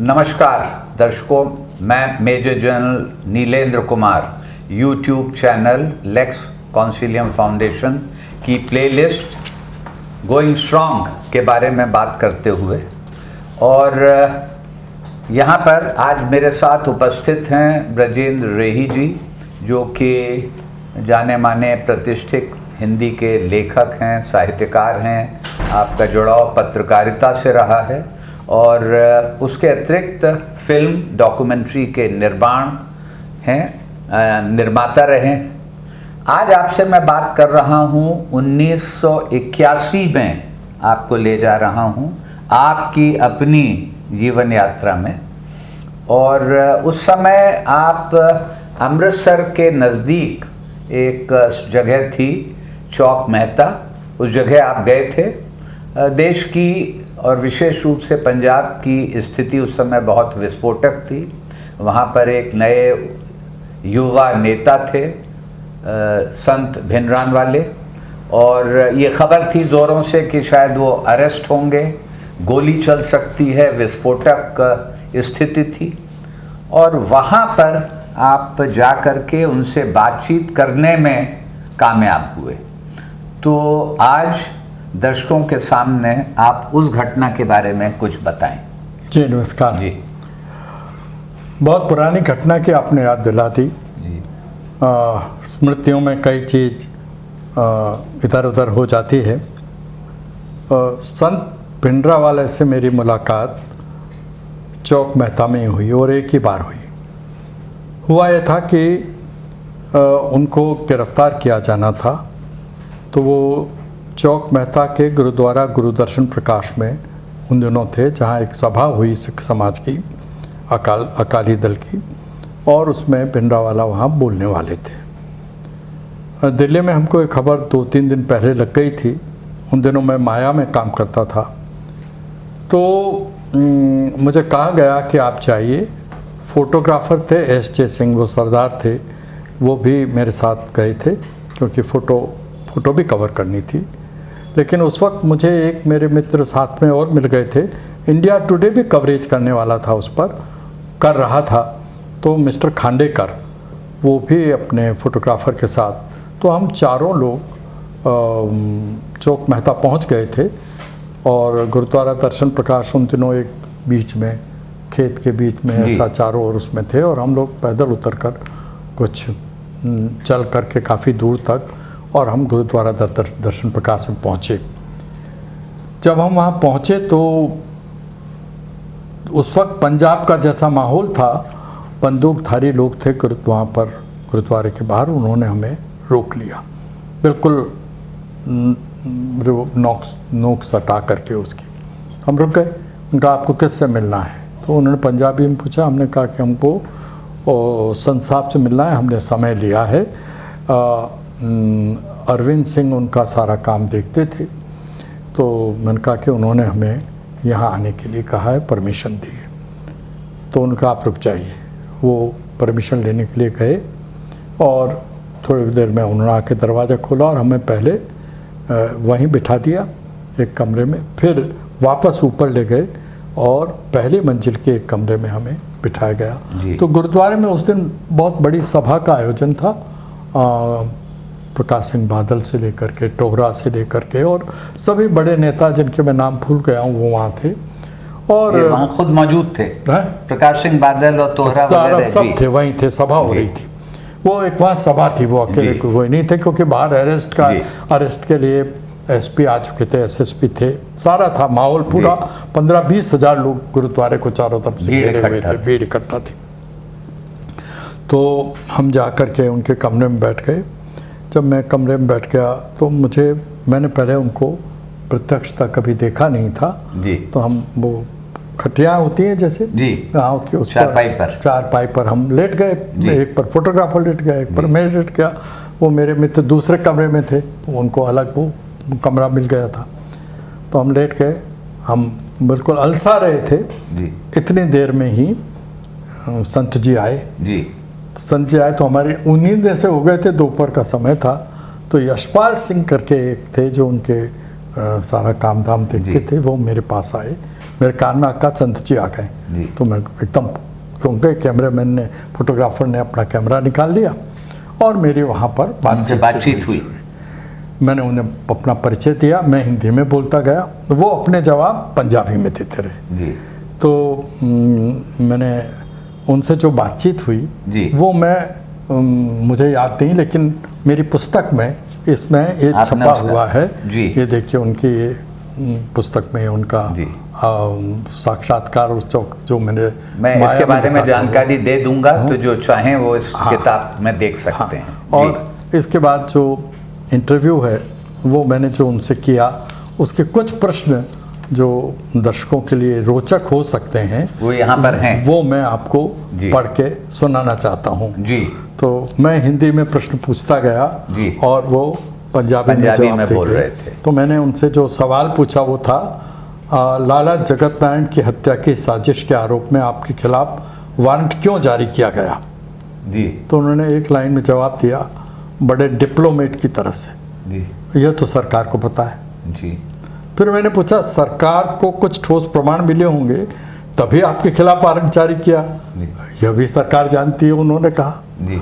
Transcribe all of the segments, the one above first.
नमस्कार दर्शकों, मैं major general Nilendra Kumar YouTube channel Lex Consilium Foundation की प्लेलिस्ट गोइंग स्ट्रॉन्ग के बारे में बात करते हुए, और यहाँ पर आज मेरे साथ उपस्थित हैं ब्रजेंद्र रेही जी, जो कि जाने माने प्रतिष्ठित हिंदी के लेखक हैं, साहित्यकार हैं। आपका जुड़ाव पत्रकारिता से रहा है और उसके अतिरिक्त फिल्म डॉक्यूमेंट्री के निर्माता रहे। आज आपसे मैं बात कर रहा हूँ 1981 में आपको ले जा रहा हूँ आपकी अपनी जीवन यात्रा में। और उस समय आप अमृतसर के नज़दीक एक जगह थी चौक मेहता, उस जगह आप गए थे। देश की और विशेष रूप से पंजाब की स्थिति उस समय बहुत विस्फोटक थी। वहाँ पर एक नए युवा नेता थे, संत भिनरान वाले, और ये खबर थी ज़ोरों से कि शायद वो अरेस्ट होंगे, गोली चल सकती है, विस्फोटक स्थिति थी। और वहाँ पर आप जा कर के उनसे बातचीत करने में कामयाब हुए। तो आज दर्शकों के सामने आप उस घटना के बारे में कुछ बताएं। जी नमस्कार जी। बहुत पुरानी घटना की आपने याद दिला दी। स्मृतियों में कई चीज़ इधर उधर हो जाती है। संत भिंडरावाले से मेरी मुलाकात चौक मेहता में ही हुई और एक ही बार हुई। हुआ यह था कि उनको गिरफ्तार किया जाना था, तो वो चौक मेहता के गुरुद्वारा गुरुदर्शन प्रकाश में उन दिनों थे, जहाँ एक सभा हुई सिख समाज की, अकाली दल की, और उसमें भिंडरावाला वहाँ बोलने वाले थे। दिल्ली में हमको एक खबर 2-3 दिन पहले लग गई थी। उन दिनों मैं माया में काम करता था, तो मुझे कहा गया कि आप जाइए। फोटोग्राफर थे S.J. सिंह, वो सरदार थे, वो भी मेरे साथ गए थे क्योंकि फ़ोटो भी कवर करनी थी। लेकिन उस वक्त मुझे एक मेरे मित्र साथ में और मिल गए थे। इंडिया टुडे भी कवरेज करने वाला था, उस पर कर रहा था, तो मिस्टर खांडेकर, वो भी अपने फ़ोटोग्राफ़र के साथ। तो हम चारों लोग चौक मेहता पहुंच गए थे। और गुरुद्वारा दर्शन प्रकाश उन दिनों एक बीच में, खेत के बीच में ऐसा चारों ओर उसमें थे, और हम लोग पैदल उतर कर कुछ चल कर के काफ़ी दूर तक, और हम गुरुद्वारा दर्शन प्रकाश में पहुँचे। जब हम वहाँ पहुँचे तो उस वक्त पंजाब का जैसा माहौल था, बंदूकधारी लोग थे वहाँ पर गुरुद्वारे के बाहर। उन्होंने हमें रोक लिया, बिल्कुल नोक सटा करके उसकी। हम रुक गए। उनका आपको किससे मिलना है? तो उन्होंने पंजाबी में पूछा। हमने कहा कि हमको संत साहब से मिलना है, हमने समय लिया है। अरविंद सिंह उनका सारा काम देखते थे। तो मैंने कहा कि उन्होंने हमें यहाँ आने के लिए कहा है, परमिशन दी है। तो उनका आप रुक जाइए। वो परमिशन लेने के लिए गए और थोड़ी देर में उन्होंने आके दरवाज़ा खोला और हमें पहले वहीं बिठा दिया एक कमरे में। फिर वापस ऊपर ले गए और पहली मंजिल के एक कमरे में हमें बिठाया गया। तो गुरुद्वारे में उस दिन बहुत बड़ी सभा का आयोजन था। प्रकाश सिंह बादल से लेकर के, टोहरा से लेकर के, और सभी बड़े नेता जिनके मैं नाम भूल गया हूँ वो वहाँ थे। और वहाँ खुद मौजूद थे प्रकाश सिंह बादल और टोहरा सब थे, वहीं थे, सभा हो रही थी। वो एक वहाँ सभा थी, वो अकेले कोई नहीं थे, क्योंकि बाहर अरेस्ट के लिए SP आ चुके थे, SSP थे, सारा था माहौल पूरा। 15-20 हज़ार लोग गुरुद्वारे को चारों तरफ से घेरे हुए थे, भीड़ इकट्ठा थी। तो हम जा कर के उनके कमरे में बैठ गए। जब मैं कमरे में बैठ गया तो मैंने पहले उनको प्रत्यक्षता कभी देखा नहीं था। तो हम वो खटियाँ होती हैं जैसे गाँव की, उस चारपाई पर हम लेट गए। एक पर फोटोग्राफर लेट गया, एक पर मैं लेट गया। वो मेरे मित्र दूसरे कमरे में थे, उनको अलग वो कमरा मिल गया था। तो हम लेट गए, हम बिल्कुल अलसा रहे थे। इतनी देर में ही संत जी आए। संत जी आए तो हमारी उन्हीं से हो गए थे, दोपहर का समय था। तो यशपाल सिंह करके एक थे जो उनके सारा काम धाम देखते थे, वो मेरे पास आए। मेरे कान में आका चंद जी आ जी। गए। तो मैं एकदम, क्योंकि कैमरामैन ने, फोटोग्राफर ने अपना कैमरा निकाल लिया और मेरी वहाँ पर बातचीत हुई। मैंने उन्हें अपना परिचय दिया, मैं हिंदी में बोलता गया, वो अपने जवाब पंजाबी में देते रहे जी। तो मैंने उनसे जो बातचीत हुई जी। वो मैं मुझे याद नहीं, लेकिन मेरी पुस्तक में इसमें ये आपने छपा उसका- हुआ है जी। ये देखिए उनकी ये पुस्तक में उनका जी। साक्षात्कार उस जो मैंने मैं माया इसके बारे में दिखाता हूँ। जानकारी दे दूंगा, तो जो चाहें वो इस किताब में देख सकते हैं। और इसके बाद जो इंटरव्यू है वो मैंने जो उनसे किया, उसके कुछ प्रश्न जो दर्शकों के लिए रोचक हो सकते हैं वो यहाँ पर हैं। वो मैं आपको जी। पढ़ के सुनाना चाहता हूँ। जी। तो मैं हिंदी में प्रश्न पूछता गया जी। और वो पंजाबी में पंजाबी जवाब में दे बोल गए। रहे थे। तो मैंने उनसे जो सवाल पूछा वो था, लाला जगत नारायण की हत्या की साजिश के आरोप में आपके खिलाफ वारंट क्यों जारी किया गया? जी। तो उन्होंने एक लाइन में जवाब दिया, बड़े डिप्लोमेट की तरह से, जी। यह तो सरकार को पता है। जी। फिर मैंने पूछा, सरकार को कुछ ठोस प्रमाण मिले होंगे तभी आपके खिलाफ वारंट जारी किया? यह भी सरकार जानती है, उन्होंने कहा। जी।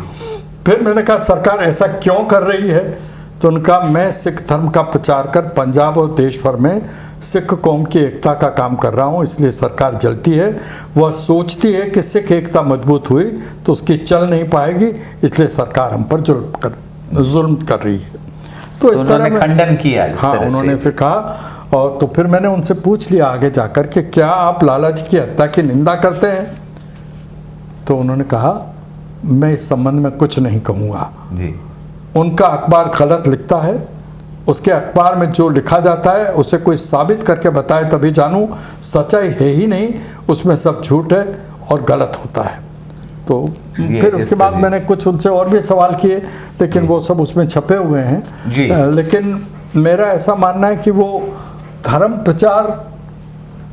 फिर मैंने कहा, सरकार ऐसा क्यों कर रही है? तो उनका, मैं सिख धर्म का प्रचार कर पंजाब और देश भर में सिख कौम की एकता का काम कर रहा हूँ, इसलिए सरकार जलती है। वह सोचती है कि सिख एकता मजबूत हुई तो उसकी चल नहीं पाएगी, इसलिए सरकार हम पर जुल्म कर रही है। तो इस तरह में खंडन किया। हाँ, उन्होंने से कहा। और तो फिर मैंने उनसे पूछ लिया आगे जाकर कि क्या आप लाला जी की हत्या की निंदा करते हैं? तो उन्होंने कहा, मैं इस संबंध में कुछ नहीं कहूँगा। जी। उनका अखबार गलत लिखता है, उसके अखबार में जो लिखा जाता है उसे कोई साबित करके बताए तभी जानूं, सच्चाई है ही नहीं, उसमें सब झूठ है और गलत होता है। तो फिर उसके बाद मैंने कुछ उनसे और भी सवाल किए, लेकिन वो सब उसमें छपे हुए हैं। जी। लेकिन मेरा ऐसा मानना है कि वो धर्म प्रचार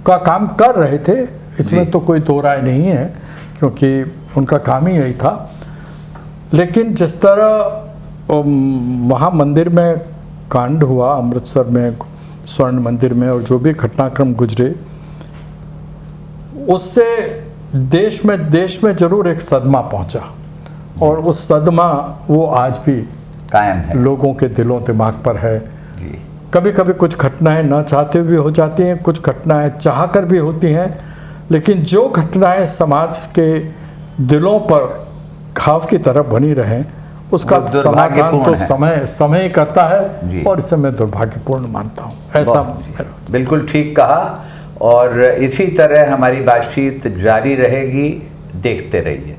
का काम कर रहे थे, इसमें तो कोई दो राय नहीं है, क्योंकि उनका काम ही यही था। लेकिन जिस तरह वहाँ मंदिर में कांड हुआ, अमृतसर में स्वर्ण मंदिर में, और जो भी घटनाक्रम गुजरे, उससे देश में जरूर एक सदमा पहुंचा, और वो सदमा वो आज भी कायम है, लोगों के दिलों दिमाग पर है। जी। कभी कभी कुछ घटनाएं न चाहते हुए हो जाती हैं, कुछ घटनाएं चाह कर भी होती हैं, लेकिन जो घटनाएं समाज के दिलों पर घाव की तरह बनी रहें, उसका समाधान तो समय ही करता है, और इसे मैं दुर्भाग्यपूर्ण मानता हूँ। ऐसा बिल्कुल ठीक कहा, और इसी तरह हमारी बातचीत जारी रहेगी। देखते रहिए।